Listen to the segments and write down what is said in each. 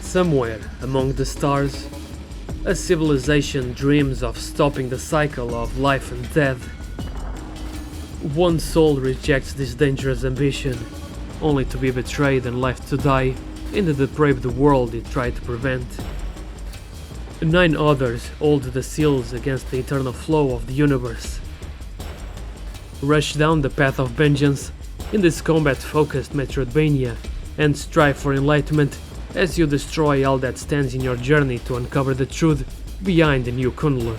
Somewhere among the stars, a civilization dreams of stopping the cycle of life and death. One soul rejects this dangerous ambition, only to be betrayed and left to die in the depraved world it tried to prevent. 9 others hold the seals against the eternal flow of the universe. Rush down the path of vengeance in this combat-focused Metroidvania and strive for enlightenment as you destroy all that stands in your journey to uncover the truth behind the new Kunlun.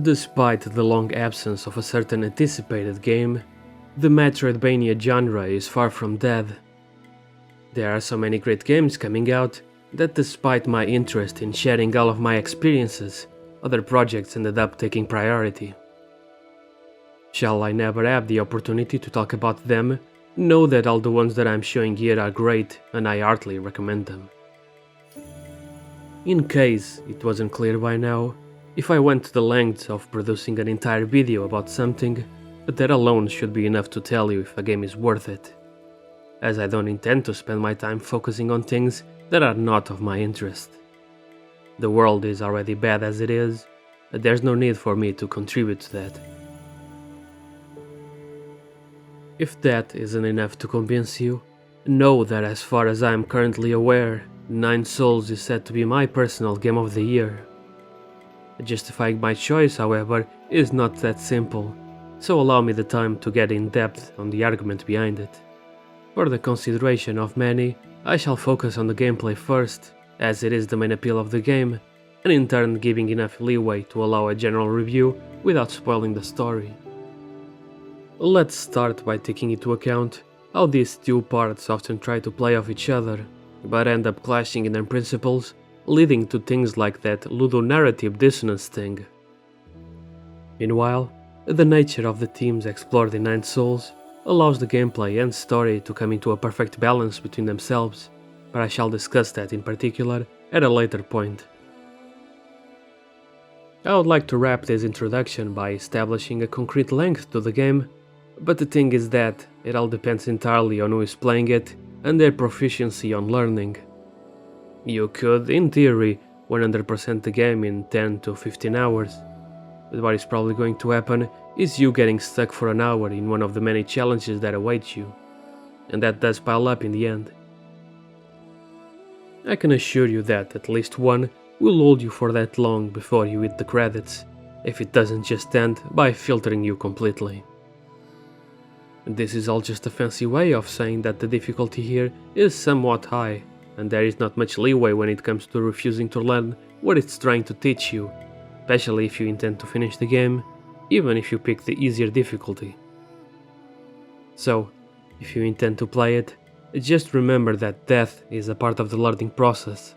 Despite the long absence of a certain anticipated game, the Metroidvania genre is far from dead. There are so many great games coming out that despite my interest in sharing all of my experiences, other projects ended up taking priority. Shall I never have the opportunity to talk about them? Know that all the ones that I'm showing here are great and I heartily recommend them. In case it wasn't clear by now, if I went to the lengths of producing an entire video about something, that alone should be enough to tell you if a game is worth it, as I don't intend to spend my time focusing on things that are not of my interest. The world is already bad as it is, and there's no need for me to contribute to that. If that isn't enough to convince you, know that as far as I am currently aware, 9 Souls is said to be my personal game of the year. Justifying my choice, however, is not that simple, so allow me the time to get in depth on the argument behind it. For the consideration of many, I shall focus on the gameplay first, as it is the main appeal of the game, and in turn giving enough leeway to allow a general review without spoiling the story. Let's start by taking into account how these two parts often try to play off each other, but end up clashing in their principles, leading to things like that ludonarrative dissonance thing. Meanwhile, the nature of the themes explored in 9 Souls allows the gameplay and story to come into a perfect balance between themselves, but I shall discuss that in particular at a later point. I would like to wrap this introduction by establishing a concrete length to the game, but the thing is that it all depends entirely on who is playing it and their proficiency on learning. You could, in theory, 100% the game in 10 to 15 hours, but what is probably going to happen is you getting stuck for an hour in one of the many challenges that await you, and that does pile up in the end. I can assure you that at least one will hold you for that long before you hit the credits, if it doesn't just end by filtering you completely. This is all just a fancy way of saying that the difficulty here is somewhat high, and there is not much leeway when it comes to refusing to learn what it's trying to teach you, especially if you intend to finish the game, even if you pick the easier difficulty. So, if you intend to play it, just remember that death is a part of the learning process.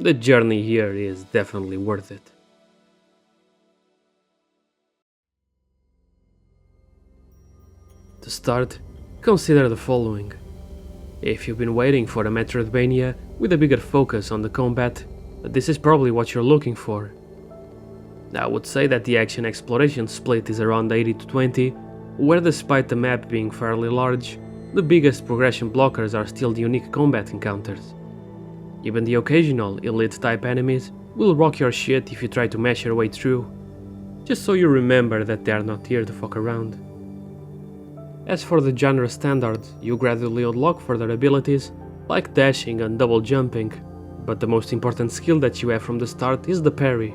The journey here is definitely worth it. To start, consider the following. If you've been waiting for a Metroidvania with a bigger focus on the combat, this is probably what you're looking for. I would say that the action exploration split is around 80 to 20, where despite the map being fairly large, the biggest progression blockers are still the unique combat encounters. Even the occasional elite type enemies will rock your shit if you try to mash your way through, just so you remember that they are not here to fuck around. As for the genre standards, you gradually unlock further abilities, like dashing and double jumping, but the most important skill that you have from the start is the parry.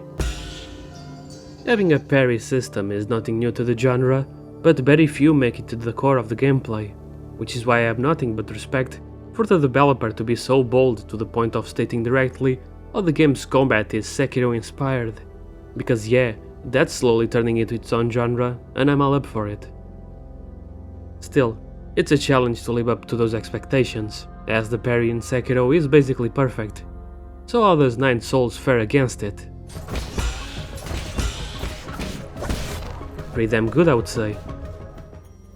Having a parry system is nothing new to the genre, but very few make it to the core of the gameplay, which is why I have nothing but respect for the developer to be so bold to the point of stating directly how the game's combat is Sekiro inspired, because yeah, that's slowly turning into its own genre, and I'm all up for it. Still, it's a challenge to live up to those expectations, as the parry in Sekiro is basically perfect. So how does 9 Souls fare against it? Pretty damn good, I would say.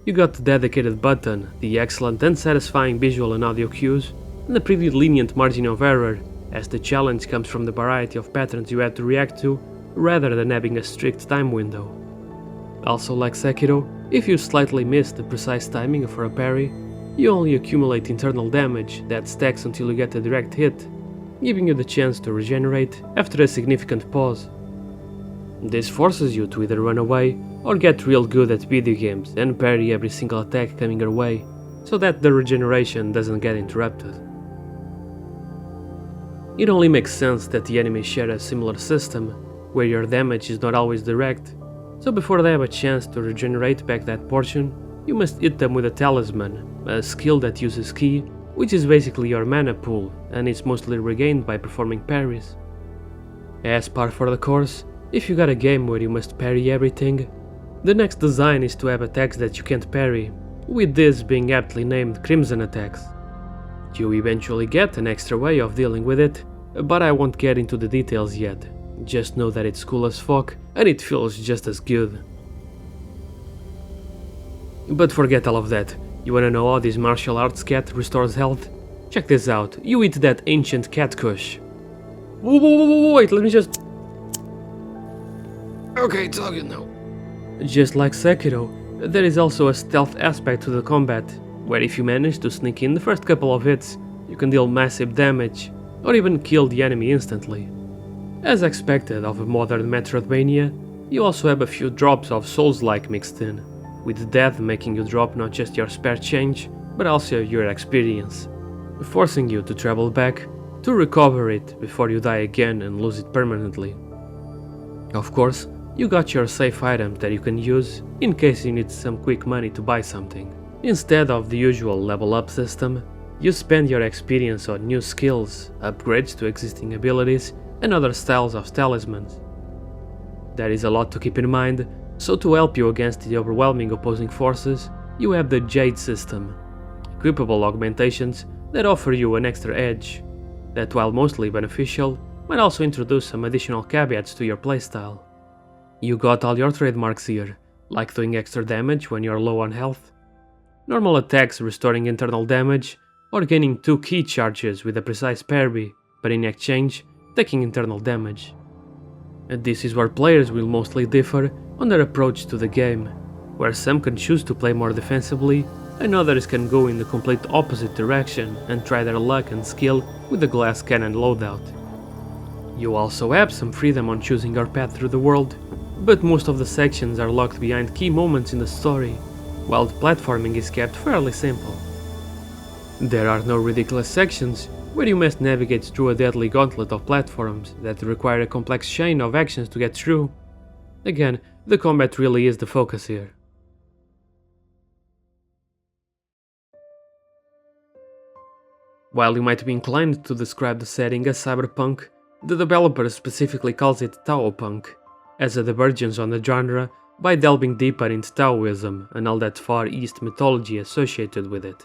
You got the dedicated button, the excellent and satisfying visual and audio cues, and a pretty lenient margin of error, as the challenge comes from the variety of patterns you have to react to, rather than having a strict time window. Also, like Sekiro, if you slightly miss the precise timing for a parry, you only accumulate internal damage that stacks until you get a direct hit, giving you the chance to regenerate after a significant pause. This forces you to either run away or get real good at video games and parry every single attack coming your way, so that the regeneration doesn't get interrupted. It only makes sense that the enemies share a similar system, where your damage is not always direct, so before they have a chance to regenerate back that portion, you must hit them with a talisman, a skill that uses ki, which is basically your mana pool, and is mostly regained by performing parries. As par for the course, if you got a game where you must parry everything, the next design is to have attacks that you can't parry, with this being aptly named Crimson attacks. You eventually get an extra way of dealing with it, but I won't get into the details yet. Just know that it's cool as fuck and it feels just as good. But forget all of that. You wanna know how this martial arts cat restores health? Check this out. You eat that ancient cat kush. Wait, let me just... Okay, it's all good now. Just like Sekiro, there is also a stealth aspect to the combat, where if you manage to sneak in the first couple of hits, you can deal massive damage, or even kill the enemy instantly. As expected of a modern Metroidvania, you also have a few drops of Souls-like mixed in, with death making you drop not just your spare change, but also your experience, forcing you to travel back to recover it before you die again and lose it permanently. Of course, you got your safe items that you can use in case you need some quick money to buy something. Instead of the usual level up system, you spend your experience on new skills, upgrades to existing abilities, and other styles of talismans. There is a lot to keep in mind, so to help you against the overwhelming opposing forces, you have the Jade system, equipable augmentations that offer you an extra edge, that while mostly beneficial, might also introduce some additional caveats to your playstyle. You got all your trademarks here, like doing extra damage when you're low on health, normal attacks restoring internal damage, or gaining 2 key charges with a precise parry, but in exchange, taking internal damage. And this is where players will mostly differ on their approach to the game, where some can choose to play more defensively, and others can go in the complete opposite direction and try their luck and skill with the glass cannon loadout. You also have some freedom on choosing your path through the world, but most of the sections are locked behind key moments in the story, while the platforming is kept fairly simple. There are no ridiculous sections where you must navigate through a deadly gauntlet of platforms that require a complex chain of actions to get through. Again, the combat really is the focus here. While you might be inclined to describe the setting as cyberpunk, the developer specifically calls it Taopunk, as a divergence on the genre by delving deeper into Taoism and all that Far East mythology associated with it.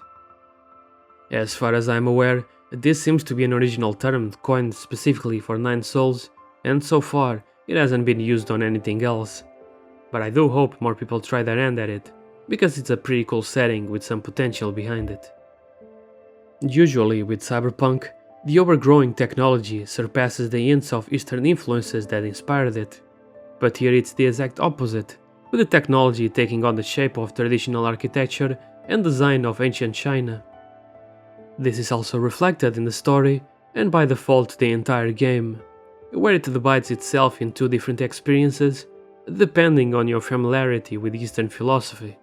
As far as I'm aware, this seems to be an original term coined specifically for Nine Souls, and so far it hasn't been used on anything else. But I do hope more people try their hand at it, because it's a pretty cool setting with some potential behind it. Usually with cyberpunk, the overgrowing technology surpasses the hints of Eastern influences that inspired it, but here it's the exact opposite, with the technology taking on the shape of traditional architecture and design of ancient China. This is also reflected in the story, and by default the entire game, where it divides itself in 2 different experiences, depending on your familiarity with Eastern philosophy.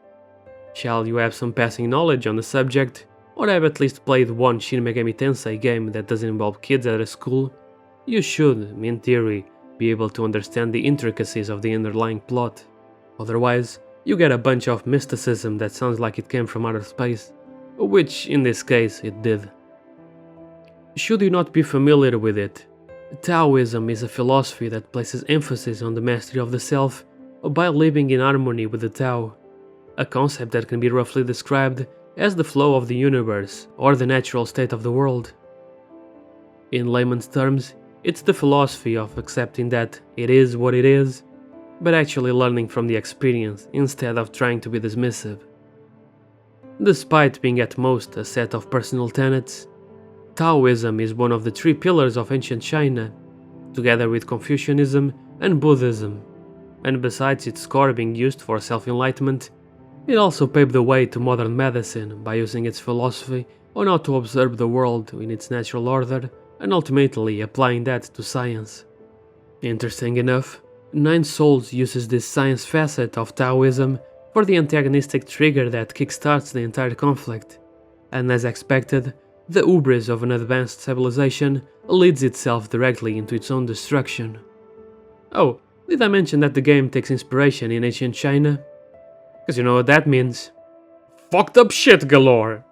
Shall you have some passing knowledge on the subject, or have at least played one Shin Megami Tensei game that doesn't involve kids at a school, you should, in theory, be able to understand the intricacies of the underlying plot. Otherwise, you get a bunch of mysticism that sounds like it came from outer space, which in this case it did. Should you not be familiar with it, Taoism is a philosophy that places emphasis on the mastery of the self by living in harmony with the Tao, a concept that can be roughly described as the flow of the universe or the natural state of the world. In layman's terms, it's the philosophy of accepting that it is what it is, but actually learning from the experience instead of trying to be dismissive. Despite being at most a set of personal tenets, Taoism is one of the 3 pillars of ancient China, together with Confucianism and Buddhism, and besides its core being used for self-enlightenment, it also paved the way to modern medicine by using its philosophy on how to observe the world in its natural order and ultimately applying that to science. Interesting enough, Nine Souls uses this science facet of Taoism for the antagonistic trigger that kickstarts the entire conflict, and as expected, the hubris of an advanced civilization leads itself directly into its own destruction. Oh, did I mention that the game takes inspiration in ancient China? Cause you know what that means. Fucked up shit galore!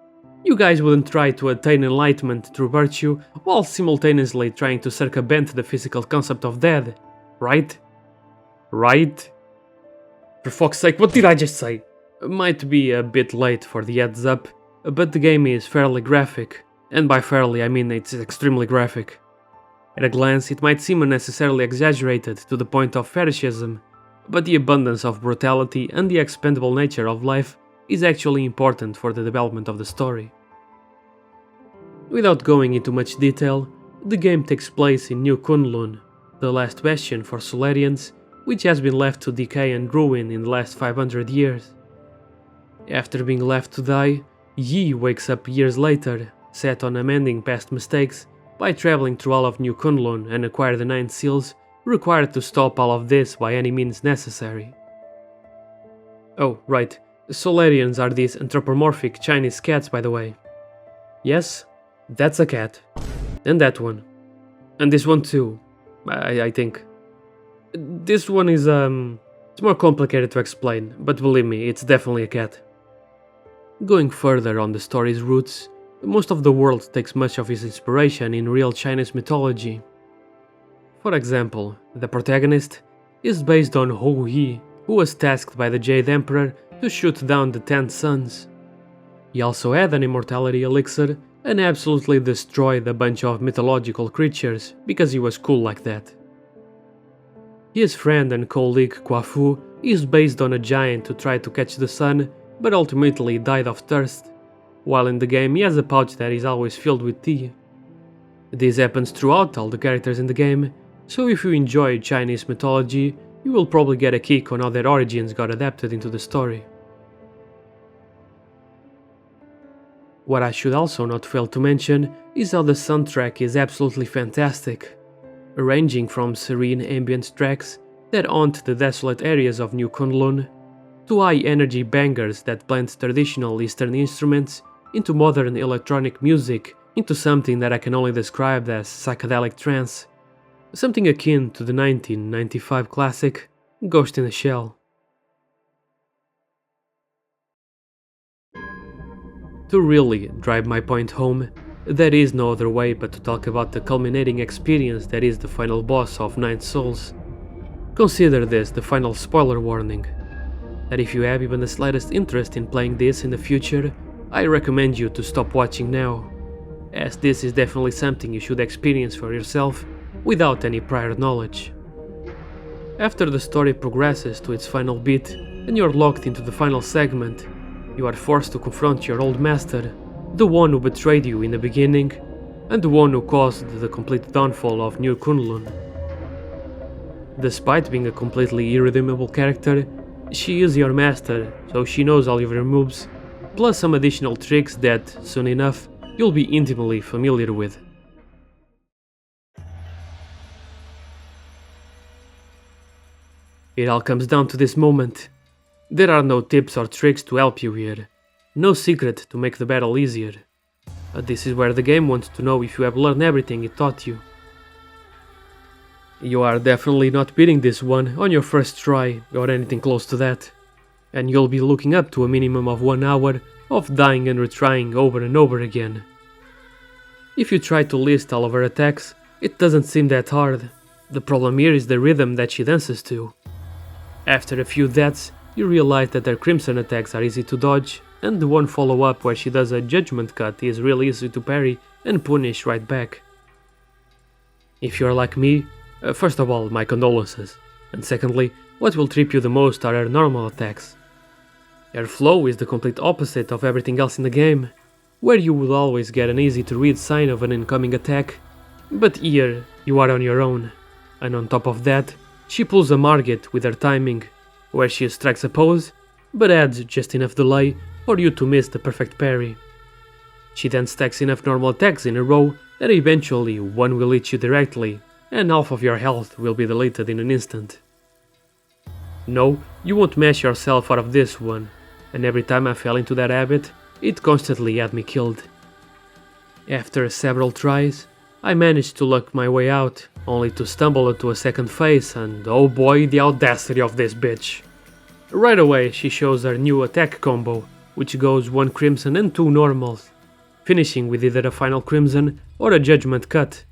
You guys wouldn't try to attain enlightenment through virtue while simultaneously trying to circumvent the physical concept of death, right? Right? For fuck's sake, what did I just say? Might be a bit late for the heads up, but the game is fairly graphic, and by fairly I mean it's extremely graphic. At a glance it might seem unnecessarily exaggerated to the point of fetishism, but the abundance of brutality and the expendable nature of life is actually important for the development of the story. Without going into much detail, the game takes place in New Kunlun, the last bastion for Solarians, which has been left to decay and ruin in the last 500 years. After being left to die, Yi wakes up years later, set on amending past mistakes by traveling through all of New Kunlun and acquire the 9 seals required to stop all of this by any means necessary. Oh, right, Solarians are these anthropomorphic Chinese cats, by the way. Yes, that's a cat. And that one. And this one too, I think. This one is, it's more complicated to explain, but believe me, it's definitely a cat. Going further on the story's roots, most of the world takes much of its inspiration in real Chinese mythology. For example, the protagonist is based on Hou Yi, who was tasked by the Jade Emperor to shoot down the 10 suns. He also had an immortality elixir and absolutely destroyed a bunch of mythological creatures because he was cool like that. His friend and colleague Guafu is based on a giant who tried to catch the sun but ultimately died of thirst, while in the game he has a pouch that is always filled with tea. This happens throughout all the characters in the game, so if you enjoy Chinese mythology, you will probably get a kick on how their origins got adapted into the story. What I should also not fail to mention is how the soundtrack is absolutely fantastic, ranging from serene ambient tracks that haunt the desolate areas of New Kunlun, to high-energy bangers that blend traditional Eastern instruments into modern electronic music into something that I can only describe as psychedelic trance, something akin to the 1995 classic Ghost in a Shell. To really drive my point home, there is no other way but to talk about the culminating experience that is the final boss of Nine Souls. Consider this the final spoiler warning, that if you have even the slightest interest in playing this in the future, I recommend you to stop watching now, as this is definitely something you should experience for yourself without any prior knowledge. After the story progresses to its final beat and you're locked into the final segment, you are forced to confront your old master, the one who betrayed you in the beginning, and the one who caused the complete downfall of New Kunlun. Despite being a completely irredeemable character, she is your master, so she knows all of your moves, plus some additional tricks that, soon enough, you'll be intimately familiar with. It all comes down to this moment. There are no tips or tricks to help you here, no secret to make the battle easier. This is where the game wants to know if you have learned everything it taught you. You are definitely not beating this one on your first try or anything close to that, and you'll be looking up to a minimum of 1 hour of dying and retrying over and over again. If you try to list all of her attacks, it doesn't seem that hard. The problem here is the rhythm that she dances to. After a few deaths, you realize that her crimson attacks are easy to dodge, and the one follow-up where she does a judgment cut is really easy to parry and punish right back. If you're like me, first of all, my condolences, and secondly, what will trip you the most are her normal attacks. Her flow is the complete opposite of everything else in the game, where you would always get an easy to read sign of an incoming attack, but here you are on your own, and on top of that, She pulls a Margit with her timing, where she strikes a pose, but adds just enough delay for you to miss the perfect parry. She then stacks enough normal attacks in a row that eventually one will hit you directly, and half of your health will be deleted in an instant. No, you won't mash yourself out of this one, and every time I fell into that habit, it constantly had me killed. After several tries, I managed to luck my way out, only to stumble into a second phase, and oh boy, the audacity of this bitch. Right away she shows her new attack combo, which goes 1 crimson and 2 normals, finishing with either a final crimson or a judgment cut.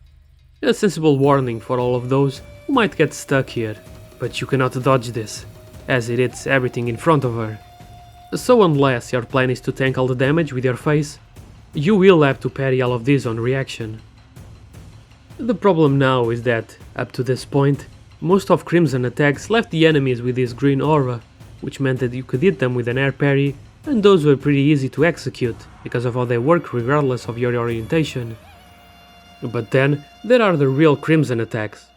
A sensible warning for all of those who might get stuck here, but you cannot dodge this, as it hits everything in front of her. So unless your plan is to tank all the damage with your face, you will have to parry all of this on reaction. The problem now is that, up to this point, most of Crimson attacks left the enemies with this green aura, which meant that you could hit them with an air parry, and those were pretty easy to execute because of how they work regardless of your orientation. But then there are the real Crimson attacks,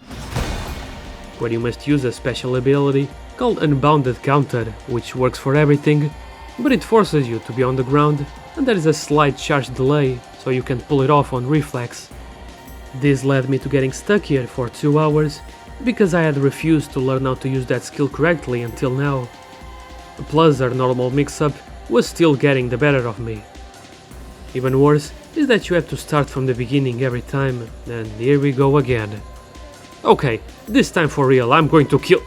where you must use a special ability called Unbounded Counter, which works for everything, but it forces you to be on the ground and there is a slight charge delay, so you can pull it off on reflex. This led me to getting stuck here for 2 hours, because I had refused to learn how to use that skill correctly until now. Plus our normal mix-up was still getting the better of me. Even worse is that you have to start from the beginning every time, and here we go again. Okay, this time for real, I'm going to kill—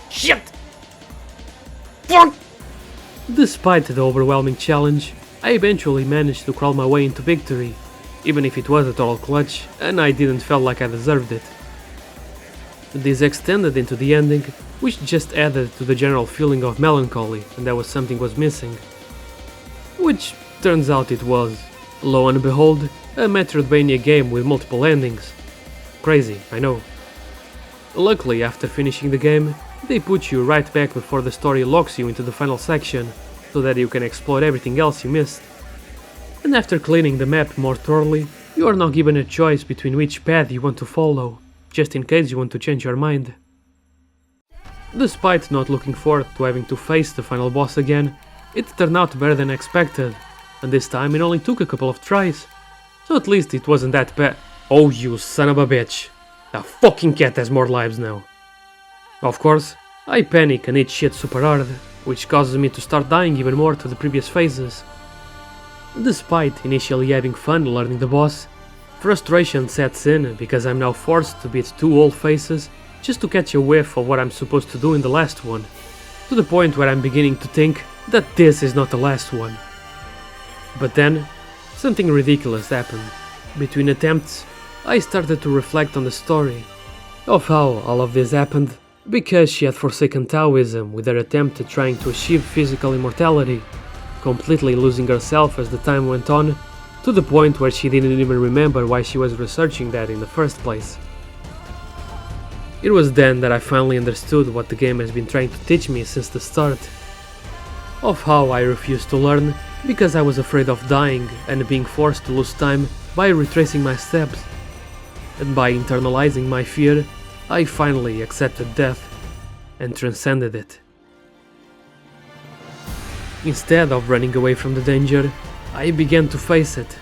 Shit! Fuck! Despite the overwhelming challenge, I eventually managed to crawl my way into victory, even if it was a total clutch and I didn't feel like I deserved it. This extended into the ending, which just added to the general feeling of melancholy and that something was missing. Which turns out it was, lo and behold, a Metroidvania game with multiple endings. Crazy, I know. Luckily, after finishing the game, they put you right back before the story locks you into the final section, so that you can explore everything else you missed. And after cleaning the map more thoroughly, you are now given a choice between which path you want to follow, just in case you want to change your mind. Despite not looking forward to having to face the final boss again, it turned out better than expected, and this time it only took a couple of tries, so at least it wasn't that bad. Oh, you son of a bitch. The fucking cat has more lives now. Of course, I panic and eat shit super hard, which causes me to start dying even more to the previous phases. Despite initially having fun learning the boss, frustration sets in because I'm now forced to beat 2 old faces just to catch a whiff of what I'm supposed to do in the last one, to the point where I'm beginning to think that this is not the last one. But then, something ridiculous happened. Between attempts, I started to reflect on the story, of how all of this happened because she had forsaken Taoism with her attempt at trying to achieve physical immortality, completely losing herself as the time went on, to the point where she didn't even remember why she was researching that in the first place. It was then that I finally understood what the game has been trying to teach me since the start, of how I refused to learn because I was afraid of dying and being forced to lose time by retracing my steps, and by internalizing my fear, I finally accepted death and transcended it. Instead of running away from the danger, I began to face it,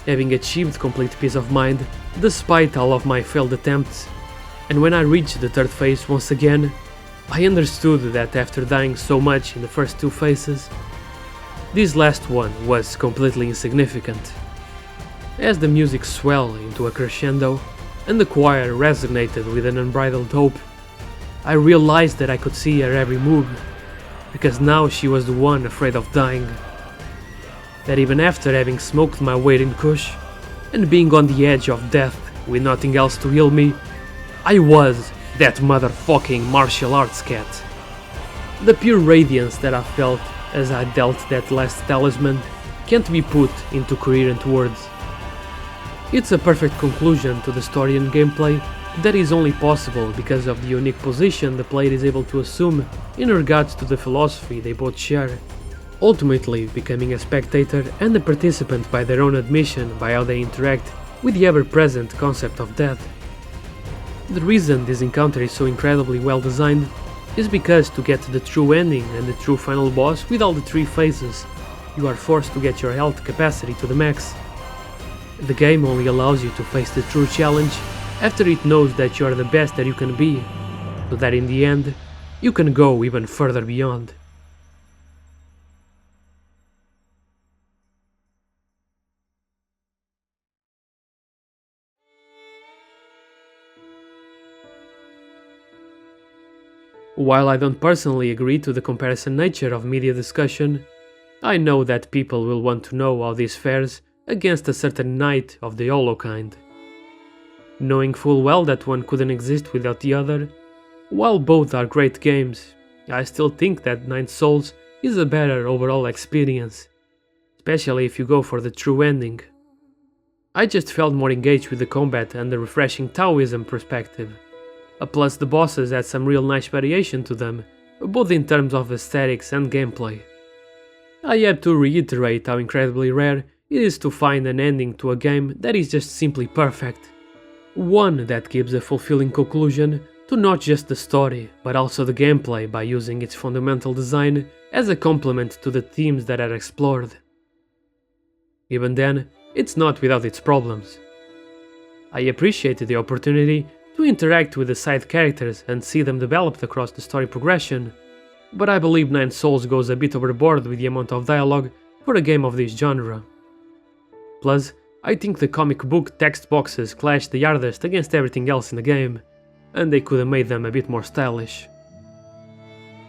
having achieved complete peace of mind despite all of my failed attempts, and when I reached the 3rd phase once again, I understood that after dying so much in the first 2 phases, this last one was completely insignificant. As the music swelled into a crescendo, and the choir resonated with an unbridled hope, I realized that I could see her every move, because now she was the one afraid of dying. That even after having smoked my weight in Kush, and being on the edge of death with nothing else to heal me, I was that motherfucking martial arts cat. The pure radiance that I felt as I dealt that last talisman can't be put into coherent words. It's a perfect conclusion to the story and gameplay that is only possible because of the unique position the player is able to assume in regards to the philosophy they both share, ultimately becoming a spectator and a participant by their own admission by how they interact with the ever-present concept of death. The reason this encounter is so incredibly well designed is because to get to the true ending and the true final boss with all the 3 phases, you are forced to get your health capacity to the max. The game only allows you to face the true challenge after it knows that you are the best that you can be, so that in the end, you can go even further beyond. While I don't personally agree to the comparison nature of media discussion, I know that people will want to know how this fares against a certain knight of the Holo kind. Knowing full well that one couldn't exist without the other, while both are great games, I still think that Nine Souls is a better overall experience, especially if you go for the true ending. I just felt more engaged with the combat and the refreshing Taoism perspective. Plus the bosses had some real nice variation to them, both in terms of aesthetics and gameplay. I have to reiterate how incredibly rare it is to find an ending to a game that is just simply perfect. One that gives a fulfilling conclusion to not just the story, but also the gameplay by using its fundamental design as a complement to the themes that are explored. Even then, it's not without its problems. I appreciated the opportunity to interact with the side characters and see them developed across the story progression, but I believe Nine Souls goes a bit overboard with the amount of dialogue for a game of this genre. Plus, I think the comic book text boxes clash the hardest against everything else in the game, and they could have made them a bit more stylish.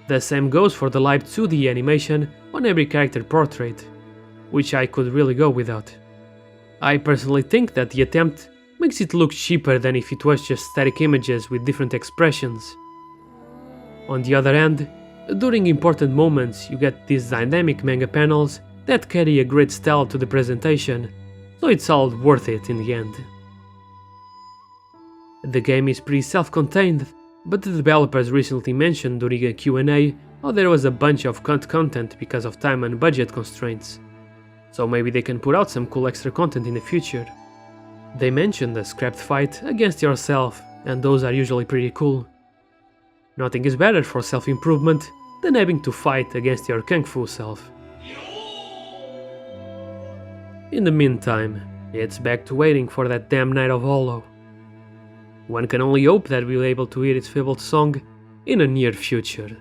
The same goes for the live 2D animation on every character portrait, which I could really go without. I personally think that the attempt makes it look cheaper than if it was just static images with different expressions. On the other hand, during important moments you get these dynamic manga panels that carry a great style to the presentation, so it's all worth it in the end. The game is pretty self-contained, but the developers recently mentioned during a Q&A how there was a bunch of content because of time and budget constraints, so maybe they can put out some cool extra content in the future. They mentioned a scrapped fight against yourself, and those are usually pretty cool. Nothing is better for self-improvement than having to fight against your kung fu self. In the meantime, it's back to waiting for that damn Night of Holo. One can only hope that we'll be able to hear its fabled song in a near future.